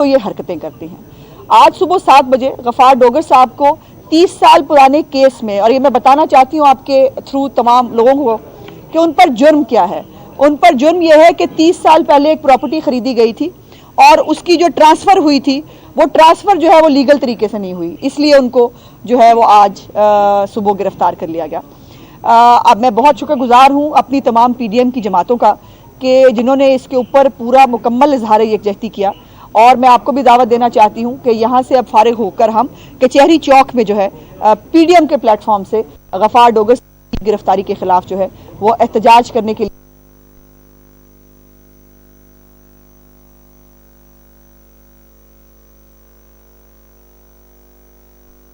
تو یہ حرکتیں کرتے ہیں۔ آج صبح 7 بجے غفار ڈوگر صاحب کو 30 سال پرانے کیس میں، اور یہ میں بتانا چاہتی ہوں آپ کے تھرو تمام لوگوں کو کہ ان پر جرم کیا ہے۔ ان پر جرم یہ ہے کہ 30 سال پہلے ایک پراپرٹی خریدی گئی تھی اور اس کی جو ٹرانسفر ہوئی تھی وہ ٹرانسفر جو ہے وہ لیگل طریقے سے نہیں ہوئی، اس لیے ان کو جو ہے وہ آج صبح گرفتار کر لیا گیا۔ اب میں بہت شکر گزار ہوں اپنی تمام پی ڈی ایم کی جماعتوں کا کہ جنہوں نے اس کے اوپر پورا مکمل اظہار یکجہتی کیا، اور میں آپ کو بھی دعوت دینا چاہتی ہوں کہ یہاں سے اب فارغ ہو کر ہم کچہری چوک میں جو ہے پی ڈی ایم کے پلیٹ فارم سے غفار ڈوگر کی گرفتاری کے خلاف جو ہے وہ احتجاج کرنے کے لیے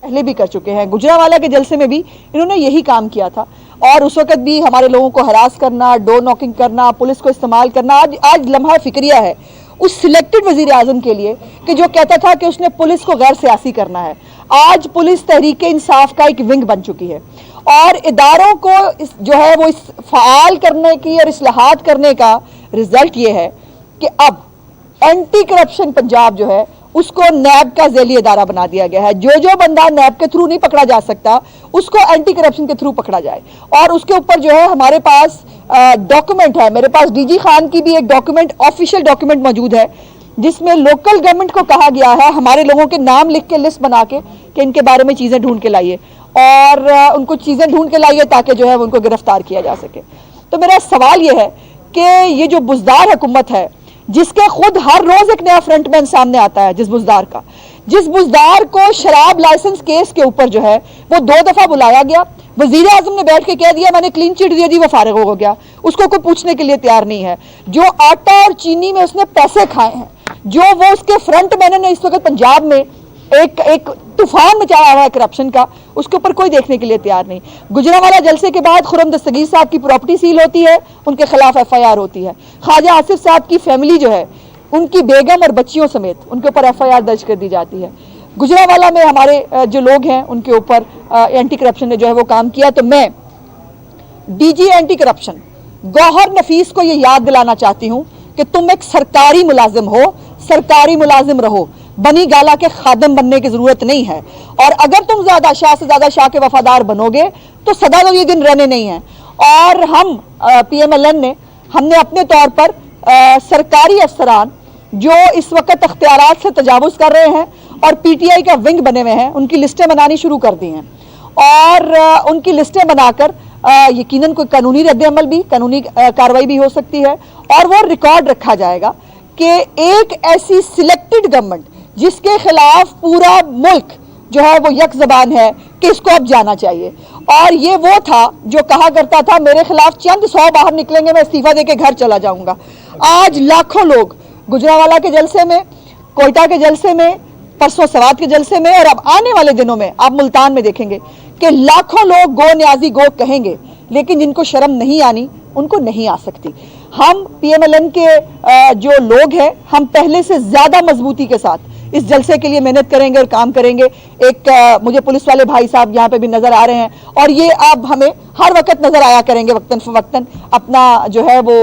پہلے بھی کر چکے ہیں۔ گجرانوالہ کے جلسے میں بھی انہوں نے یہی کام کیا تھا، اور اس وقت بھی ہمارے لوگوں کو ہراس کرنا، ڈور ناکنگ کرنا، پولیس کو استعمال کرنا آج لمحہ فکریہ ہے اس سلیکٹڈ وزیر اعظم کے لیے کہ جو کہتا تھا کہ اس نے پولیس کو غیر سیاسی کرنا ہے۔ آج پولیس تحریک انصاف کا ایک ونگ بن چکی ہے، اور اداروں کو جو ہے وہ اس فعال کرنے کی اور اصلاحات کرنے کا رزلٹ یہ ہے کہ اب اینٹی کرپشن پنجاب جو ہے اس کو نیب کا ذیلی ادارہ بنا دیا گیا ہے۔ جو بندہ نیب کے تھرو نہیں پکڑا جا سکتا اس کو اینٹی کرپشن کے تھرو پکڑا جائے، اور اس کے اوپر جو ہے ہمارے پاس ڈاکومنٹ ہے، میرے پاس ڈی جی خان کی بھی ایک ڈاکومنٹ، آفیشیل ڈاکومنٹ موجود ہے جس میں لوکل گورنمنٹ کو کہا گیا ہے ہمارے لوگوں کے نام لکھ کے لسٹ بنا کے کہ ان کے بارے میں چیزیں ڈھونڈ کے لائیے، اور ان کو چیزیں ڈھونڈ کے لائیے تاکہ جو ہے ان کو گرفتار کیا جا سکے۔ تو میرا سوال یہ ہے کہ یہ جو بزدار حکومت ہے جس کے خود ہر روز ایک نیا فرنٹ مین سامنے آتا ہے، جس بزدار کو شراب لائسنس کیس کے اوپر جو ہے وہ 2 دفعہ بلایا گیا، وزیر اعظم نے بیٹھ کے کہہ دیا میں نے کلین چٹ دیا دی، وہ فارغ ہو گیا، اس کو کوئی پوچھنے کے لیے تیار نہیں ہے۔ جو آٹا اور چینی میں اس نے پیسے کھائے ہیں، جو وہ اس کے فرنٹ مین نے اس وقت پنجاب میں ایک طوفان مچایا ہوا ہے کرپشن کا، اس کے اوپر کوئی دیکھنے کے لیے تیار نہیں۔ گجرانوالہ جلسے کے بعد خرم دستگیر صاحب کی پراپرٹی سیل ہوتی ہے، ان کے خلاف ایف آئی آر ہوتی ہے۔ خواجہ آصف صاحب کی فیملی جو ہے ان کی بیگم اور بچیوں سمیت ان کے اوپر ایف آئی آر درج کر دی جاتی ہے۔ گجرانوالہ میں ہمارے جو لوگ ہیں ان کے اوپر اینٹی کرپشن نے جو ہے وہ کام کیا۔ تو میں ڈی جی اینٹی کرپشن گوہر نفیس کو یہ یاد دلانا چاہتی ہوں کہ تم ایک سرکاری ملازم ہو، سرکاری ملازم رہو، بنی گالا کے خادم بننے کی ضرورت نہیں ہے، اور اگر تم زیادہ شاہ کے وفادار بنو گے تو سدا تو یہ دن رہنے نہیں ہیں۔ اور ہم پی ایم ایل این نے ہم نے اپنے طور پر سرکاری افسران جو اس وقت اختیارات سے تجاوز کر رہے ہیں اور پی ٹی آئی کا ونگ بنے ہوئے ہیں ان کی لسٹیں بنانی شروع کر دی ہیں، اور ان کی لسٹیں بنا کر یقیناً کوئی قانونی رد عمل بھی، قانونی کارروائی بھی ہو سکتی ہے، اور وہ ریکارڈ رکھا جائے گا کہ ایک ایسی سلیکٹڈ گورنمنٹ جس کے خلاف پورا ملک جو ہے وہ یک زبان ہے کہ اس کو اب جانا چاہیے۔ اور یہ وہ تھا جو کہا کرتا تھا میرے خلاف چند 100 باہر نکلیں گے میں استعفیٰ دے کے گھر چلا جاؤں گا۔ آج لاکھوں لوگ گجرانوالہ کے جلسے میں، کوئٹہ کے جلسے میں، پرسوں سوات کے جلسے میں، اور اب آنے والے دنوں میں آپ ملتان میں دیکھیں گے کہ لاکھوں لوگ گو نیازی گو کہیں گے، لیکن جن کو شرم نہیں آنی ان کو نہیں آ سکتی۔ ہم پی ایم ایل این کے جو لوگ ہیں ہم پہلے سے زیادہ مضبوطی کے ساتھ اس جلسے کے لیے محنت کریں گے اور کام کریں گے۔ ایک مجھے پولیس والے بھائی صاحب یہاں پہ بھی نظر آ رہے ہیں، اور یہ اب ہمیں ہر وقت نظر آیا کریں گے، وقتاً فوقتاً اپنا جو ہے وہ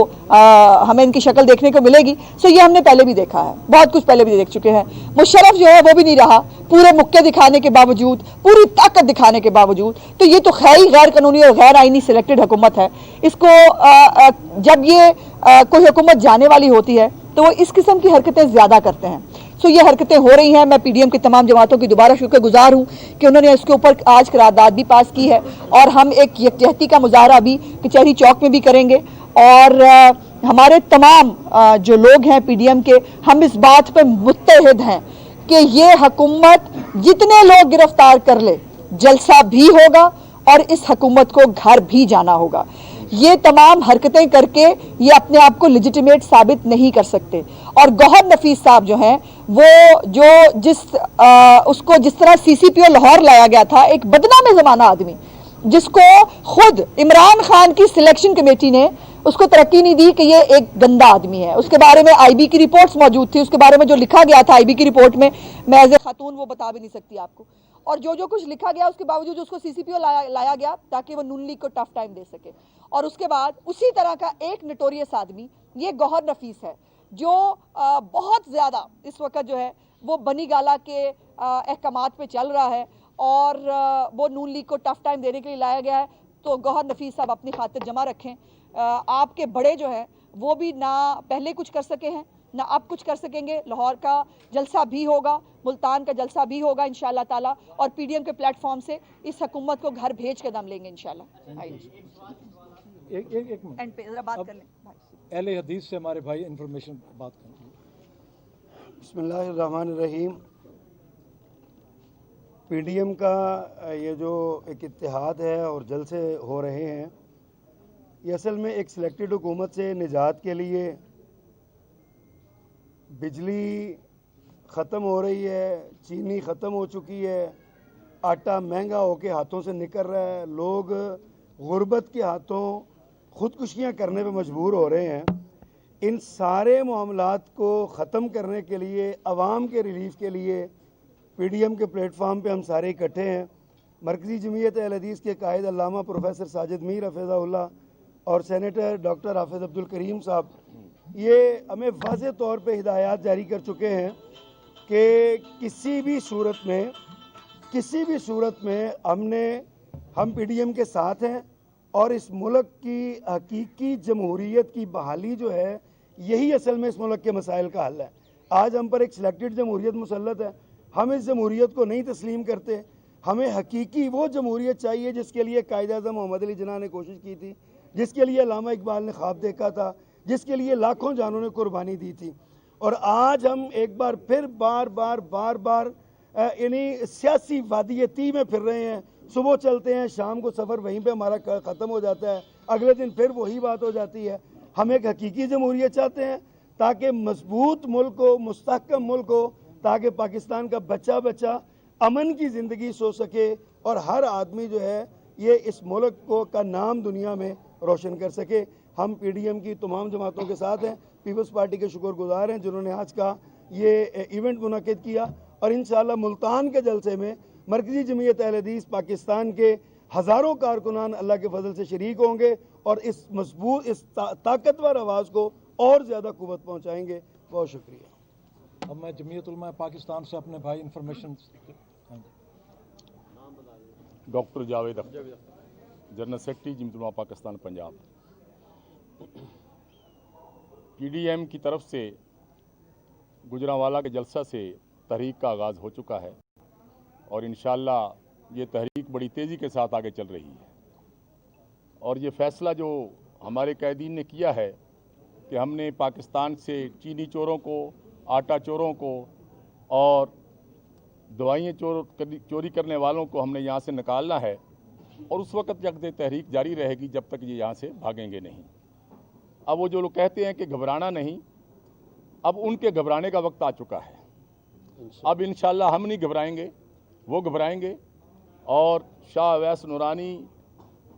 ہمیں ان کی شکل دیکھنے کو ملے گی۔ سو یہ ہم نے پہلے بھی دیکھا ہے، بہت کچھ پہلے بھی دیکھ چکے ہیں۔ مشرف جو ہے وہ بھی نہیں رہا، پورے مکے دکھانے کے باوجود، پوری طاقت دکھانے کے باوجود۔ تو یہ تو غیر قانونی اور غیر آئینی سلیکٹڈ حکومت ہے۔ اس کو جب یہ کوئی حکومت جانے والی ہوتی ہے تو وہ اس قسم کی حرکتیں زیادہ کرتے ہیں۔ سو یہ حرکتیں ہو رہی ہیں۔ میں پی ڈی ایم کی تمام جماعتوں کی دوبارہ شکر گزار ہوں کہ انہوں نے اس کے اوپر آج قرارداد بھی پاس کی ہے، اور ہم ایک یکجہتی کا مظاہرہ بھی کچہری چوک میں بھی کریں گے، اور ہمارے تمام جو لوگ ہیں پی ڈی ایم کے، ہم اس بات پہ متحد ہیں کہ یہ حکومت جتنے لوگ گرفتار کر لے جلسہ بھی ہوگا اور اس حکومت کو گھر بھی جانا ہوگا۔ یہ تمام حرکتیں کر کے یہ اپنے آپ کو لیجیٹیمیٹ ثابت نہیں کر سکتے۔ اور گوہر نفیس صاحب جو ہیں وہ جو اس کو جس طرح سی سی پی او لاہور لایا گیا تھا، ایک بدنام زمانہ آدمی جس کو خود عمران خان کی سلیکشن کمیٹی نے اس کو ترقی نہیں دی کہ یہ ایک گندا آدمی ہے۔ اس کے بارے میں آئی بی کی رپورٹس موجود تھی، اس کے بارے میں جو لکھا گیا تھا آئی بی کی رپورٹ میں ایز اے خاتون وہ بتا بھی نہیں سکتی آپ کو، اور جو کچھ لکھا گیا اس کے باوجود اس کو سی سی پی او لایا گیا تاکہ وہ نون لیگ کو ٹف ٹائم دے سکے۔ اور اس کے بعد اسی طرح کا ایک نٹوریس آدمی یہ گوہر نفیس ہے جو بہت زیادہ اس وقت جو ہے وہ بنی گالا کے احکامات پہ چل رہا ہے اور وہ نون لیگ کو ٹف ٹائم دینے کے لیے لایا گیا ہے. تو گوہر نفیس صاحب اپنی خاطر جمع رکھیں. آپ کے بڑے جو ہیں وہ بھی نہ پہلے کچھ کر سکے ہیں نہ اب کچھ کر سکیں گے. لاہور کا جلسہ بھی ہوگا, ملتان کا جلسہ بھی ہوگا انشاءاللہ تعالیٰ, اور پی ڈی ایم کے پلیٹ فارم سے اس حکومت کو گھر بھیج کے دم لیں گے انشاءاللہ. ایک اینڈ پہ ذرا بات کر لیں. اہل حدیث سے ہمارے بھائی انفارمیشن بات کریں. بسم اللہ الرحمن الرحیم. پی ڈی ایم کا یہ جو ایک اتحاد ہے اور جلسے ہو رہے ہیں, یہ اصل میں ایک سلیکٹڈ حکومت سے نجات کے لیے. بجلی ختم ہو رہی ہے, چینی ختم ہو چکی ہے, آٹا مہنگا ہو کے ہاتھوں سے نکل رہا ہے, لوگ غربت کے ہاتھوں خودکشیاں کرنے پہ مجبور ہو رہے ہیں. ان سارے معاملات کو ختم کرنے کے لیے, عوام کے ریلیف کے لیے پی ڈی ایم کے پلیٹ فارم پہ ہم سارے اکٹھے ہیں. مرکزی جمعیت اہل حدیث کے قائد علامہ پروفیسر ساجد میر حفظہ اللہ اور سینیٹر ڈاکٹر حافظ عبدالکریم صاحب یہ ہمیں واضح طور پہ ہدایات جاری کر چکے ہیں کہ کسی بھی صورت میں ہم پی ڈی ایم کے ساتھ ہیں, اور اس ملک کی حقیقی جمہوریت کی بحالی جو ہے یہی اصل میں اس ملک کے مسائل کا حل ہے. آج ہم پر ایک سلیکٹڈ جمہوریت مسلط ہے, ہم اس جمہوریت کو نہیں تسلیم کرتے. ہمیں حقیقی وہ جمہوریت چاہیے جس کے لیے قائد اعظم محمد علی جناح نے کوشش کی تھی, جس کے لیے علامہ اقبال نے خواب دیکھا تھا, جس کے لیے لاکھوں جانوں نے قربانی دی تھی. اور آج ہم ایک بار پھر بار بار یعنی سیاسی وادی تیہ میں پھر رہے ہیں. صبح چلتے ہیں, شام کو سفر وہیں پہ ہمارا ختم ہو جاتا ہے, اگلے دن پھر وہی بات ہو جاتی ہے. ہم ایک حقیقی جمہوریت چاہتے ہیں تاکہ مضبوط ملک ہو, مستحکم ملک ہو, تاکہ پاکستان کا بچہ امن کی زندگی سو سکے اور ہر آدمی جو ہے یہ اس ملک کا نام دنیا میں روشن کر سکے. ہم پی ڈی ایم کی تمام جماعتوں کے ساتھ ہیں, پیپلز پارٹی کے شکر گزار ہیں جنہوں نے آج کا یہ ایونٹ منعقد کیا, اور انشاءاللہ ملتان کے جلسے میں مرکزی جمعیت اہل حدیث پاکستان کے ہزاروں کارکنان اللہ کے فضل سے شریک ہوں گے اور اس طاقتور آواز کو اور زیادہ قوت پہنچائیں گے. بہت شکریہ. اب میں جمعیت علماء پاکستان سے اپنے بھائی information. Doctor Javed Akhtar, general secretary Jamiat Ulema Pakistan Punjab. P D M کی طرف سے گجرانوالہ کے جلسہ سے تحریک کا آغاز ہو چکا ہے, اور انشاءاللہ یہ تحریک بڑی تیزی کے ساتھ آگے چل رہی ہے. اور یہ فیصلہ جو ہمارے قائدین نے کیا ہے کہ ہم نے پاکستان سے چینی چوروں کو, آٹا چوروں کو اور دوائیں چوری کرنے والوں کو ہم نے یہاں سے نکالنا ہے, اور اس وقت تک تحریک جاری رہے گی جب تک یہ یہاں سے بھاگیں گے نہیں. اب وہ جو لوگ کہتے ہیں کہ گھبرانا نہیں, اب ان کے گھبرانے کا وقت آ چکا ہے. اب انشاءاللہ ہم نہیں گھبرائیں گے, وہ گھبرائیں گے. اور شاہ اویس نورانی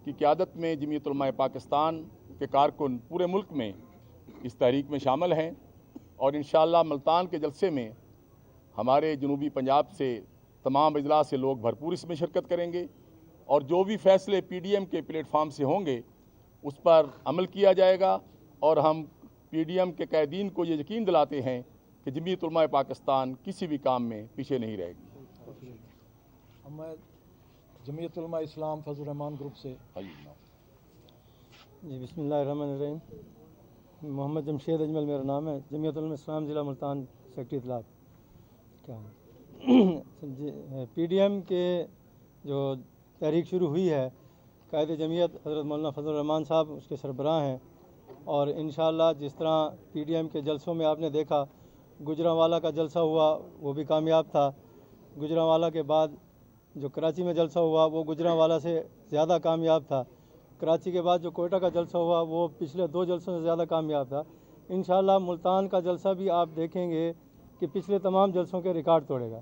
کی قیادت میں جمعیت علماء پاکستان کے کارکن پورے ملک میں اس تحریک میں شامل ہیں, اور انشاءاللہ ملتان کے جلسے میں ہمارے جنوبی پنجاب سے تمام اضلاع سے لوگ بھرپور اس میں شرکت کریں گے, اور جو بھی فیصلے پی ڈی ایم کے پلیٹ فارم سے ہوں گے اس پر عمل کیا جائے گا. اور ہم پی ڈی ایم کے قائدین کو یہ یقین دلاتے ہیں کہ جمعیت علماء پاکستان کسی بھی کام میں پیچھے نہیں رہے گی. میں جمعیت علماء اسلام فضل الرحمان گروپ سے. جی بسم اللہ الرحمن الرحیم. محمد جمشید اجمل میرا نام ہے, جمعیت علماء اسلام ضلع ملتان سیکرٹری اطلاعات. کیا پی ڈی ایم کے جو تحریک شروع ہوئی ہے, قائد جمعیت حضرت مولانا فضل الرحمان صاحب اس کے سربراہ ہیں, اور انشاءاللہ جس طرح پی ڈی ایم کے جلسوں میں آپ نے دیکھا گجرانوالہ کا جلسہ ہوا وہ بھی کامیاب تھا. گجرانوالہ کے بعد جو کراچی میں جلسہ ہوا وہ گجرانوالہ سے زیادہ کامیاب تھا. کراچی کے بعد جو کوئٹہ کا جلسہ ہوا وہ پچھلے 2 جلسوں سے زیادہ کامیاب تھا. انشاءاللہ ملتان کا جلسہ بھی آپ دیکھیں گے کہ پچھلے تمام جلسوں کے ریکارڈ توڑے گا.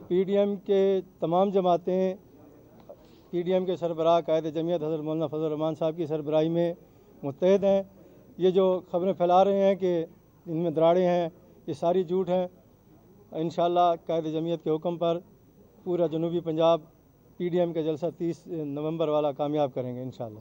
پی ڈی ایم کے تمام جماعتیں پی ڈی ایم کے سربراہ قائد جمعیت حضرت مولانا فضل الرحمان صاحب کی سربراہی میں متحد ہیں. یہ جو خبریں پھیلا رہے ہیں کہ ان میں دراڑیں ہیں, یہ ساری جھوٹ ہیں. انشاءاللہ قائد جمعیت کے حکم پر پورا جنوبی پنجاب پی ڈی ایم کا جلسہ 30 نومبر والا کامیاب کریں گے انشاءاللہ.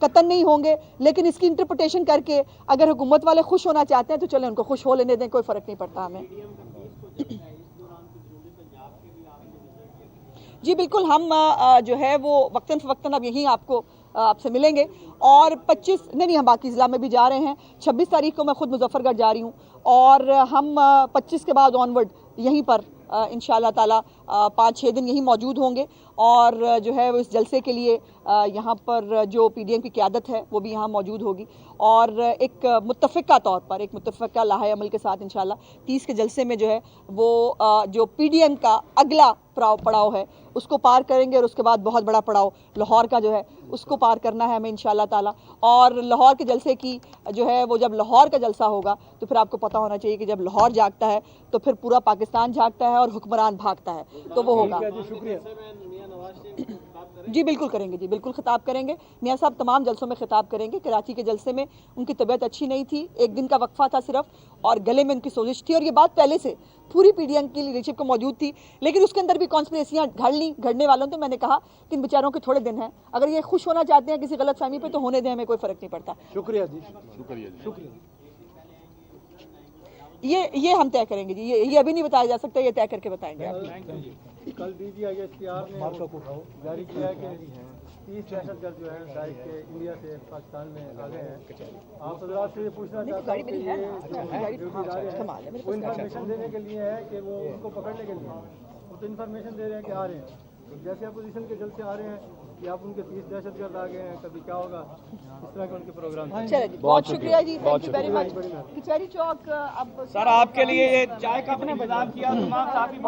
قطن نہیں ہوں گے، لیکن اس کی انٹرپریٹیشن کر کے اگر حکومت والے خوش ہونا چاہتے ہیں تو چلیں ان کو خوش ہو لینے دیں، کوئی فرق نہیں پڑتا ہمیں۔ جی بالکل، ہم جو ہے وہ وقتاً فوقتاً اب یہیں آپ سے ملیں گے، اور 25 نہیں ہم باقی ضلع میں بھی جا رہے ہیں، 26 تاریخ کو میں خود مظفر گڑھ جا رہی ہوں، اور ہم 25 کے بعد آنورڈ یہیں پر انشاءاللہ تعالی 5-6 دن یہیں موجود ہوں گے، اور جو ہے وہ اس جلسے کے لیے یہاں پر جو پی ڈی ایم کی قیادت ہے وہ بھی یہاں موجود ہوگی، اور ایک متفقہ طور پر ایک متفقہ لاہے عمل کے ساتھ انشاءاللہ 30 کے جلسے میں جو ہے وہ جو پی ڈی ایم کا اگلا پڑاؤ ہے اس کو پار کریں گے، اور اس کے بعد بہت بڑا پڑاؤ لاہور کا جو ہے اس کو پار کرنا ہے ہمیں انشاءاللہ تعالی۔ اور لاہور کے جلسے کی جو ہے وہ جب لاہور کا جلسہ ہوگا تو پھر آپ کو پتہ ہونا چاہیے کہ جب لاہور جاگتا ہے تو پھر پورا پاکستان جاگتا ہے اور حکمران بھاگتا ہے، تو وہ ہوگا۔ جی بالکل کریں گے، جی بالکل خطاب کریں گے، میاں صاحب تمام جلسوں میں خطاب کریں گے۔ کراچی کے جلسے میں ان کی طبیعت اچھی نہیں تھی، ایک دن کا وقفہ تھا صرف، اور گلے میں ان کی سوزش تھی، اور یہ بات پہلے سے پوری پی ڈی ایم کی لیڈرشپ کو موجود تھی، لیکن اس کے اندر بھی کانسپریسیاں گھڑنے والوں تو میں نے کہا کہ ان بیچاروں کے تھوڑے دن ہیں، اگر یہ خوش ہونا چاہتے ہیں کسی غلط فہمی پہ تو ہونے دیں، ہمیں کوئی فرق نہیں پڑتا۔ شکریہ جی، شکریہ جی۔ شکریہ۔ یہ ہم طے کریں گے جی، یہ ابھی نہیں بتایا جا سکتا، یہ طے کر کے بتائیں گے آپ۔ کل DGISPR نے جاری کیا ہے کہ 30 دہشت گرد جو ہیں ڈائریکٹ کے انڈیا سے پاکستان میں آ گئے ہیں۔ آپ حضرات سے یہ پوچھنا چاہتا ہوں کہ یہ جو ادارے ہیں وہ انفارمیشن دینے کے لیے ہے کہ وہ ان کو پکڑنے کے لیے وہ تو انفارمیشن دے رہے ہیں کہ آ رہے ہیں، جیسے اپوزیشن کے جلسے آ رہے ہیں کہ آپ ان کے 30 دہشت گرد آ گئے ہیں، کبھی کیا ہوگا، اس طرح کے ان کے پروگرام۔ چلے جی، بہت شکریہ جی، تھینک یو ویری مچ۔ کچہری چوک اب سر آپ کے لیے یہ چائے کا انتظام کیا تمام صحافی